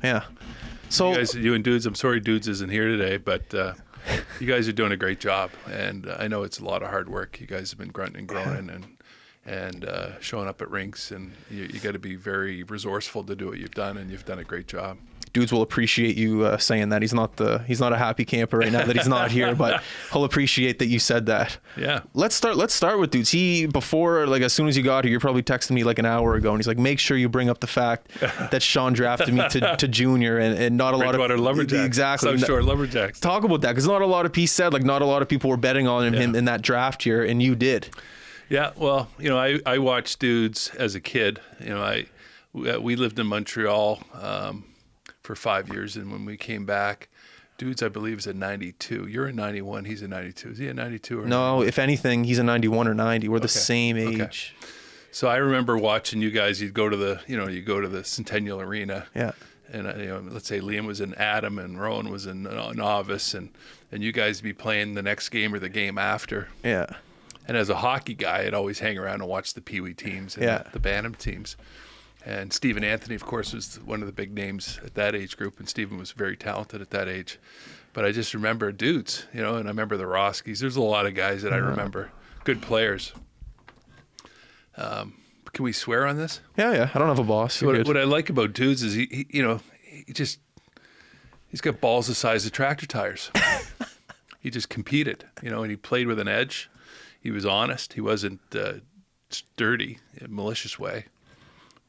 Yeah. So You and Douds, I'm sorry Douds isn't here today, but you guys are doing a great job. And I know it's a lot of hard work. You guys have been grunting and groaning and showing up at rinks, and you got to be very resourceful to do what you've done, and you've done a great job. Dudes will appreciate you saying that. He's not a happy camper right now that he's not here, but he'll appreciate that you said that. Yeah. Let's start with Dudes. As soon as you got here, you're probably texting me like an hour ago, and he's like, make sure you bring up the fact that Shawn drafted me to junior, and not a lot of Lumberjacks. Exactly. South Shore Lumberjacks. Talk about that, because not a lot of people said, like, not a lot of people were betting on him in that draft year, and you did. Yeah, well, I watched Douds as a kid. We lived in Montreal for 5 years, and when we came back, Douds, I believe, is a 92. You're a 91. He's a 92. Is he a 92 or no? 91? If anything, he's a 91 or 90. We're the same age. Okay. So I remember watching you guys. You'd go to the Centennial Arena. Yeah. And let's say Liam was an Adam and Rowan was a novice, and you guys would be playing the next game or the game after. Yeah. And as a hockey guy, I'd always hang around and watch the Pee Wee teams and the Bantam teams. And Stephen Anthony, of course, was one of the big names at that age group, and Stephen was very talented at that age. But I just remember Douds, and I remember the Roskies. There's a lot of guys that I remember, good players. Can we swear on this? Yeah. I don't have a boss. What I like about Douds is he's got balls the size of tractor tires. He just competed, and he played with an edge. He was honest. He wasn't dirty in a malicious way,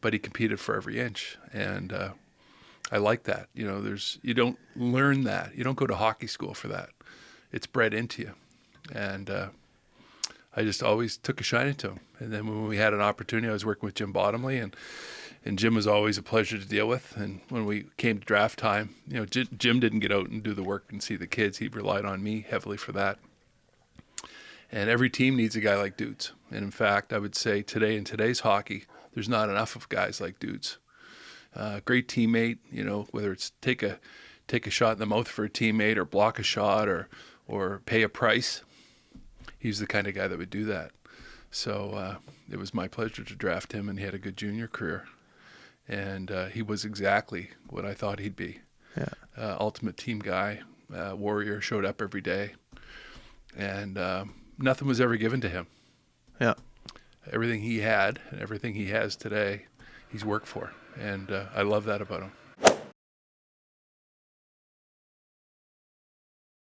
but he competed for every inch. And I like that. You don't learn that. You don't go to hockey school for that. It's bred into you. And I just always took a shine to him. And then when we had an opportunity, I was working with Jim Bottomley, and Jim was always a pleasure to deal with. And when we came to draft time, Jim didn't get out and do the work and see the kids. He relied on me heavily for that. And every team needs a guy like Douds. And in fact, I would say today in today's hockey, there's not enough of guys like Douds. Great teammate, whether it's take a shot in the mouth for a teammate or block a shot or pay a price. He's the kind of guy that would do that. So it was my pleasure to draft him, and he had a good junior career. And he was exactly what I thought he'd be. Yeah. Ultimate team guy, warrior, showed up every day. And nothing was ever given to him. Yeah. Everything he had and everything he has today, he's worked for. And I love that about him.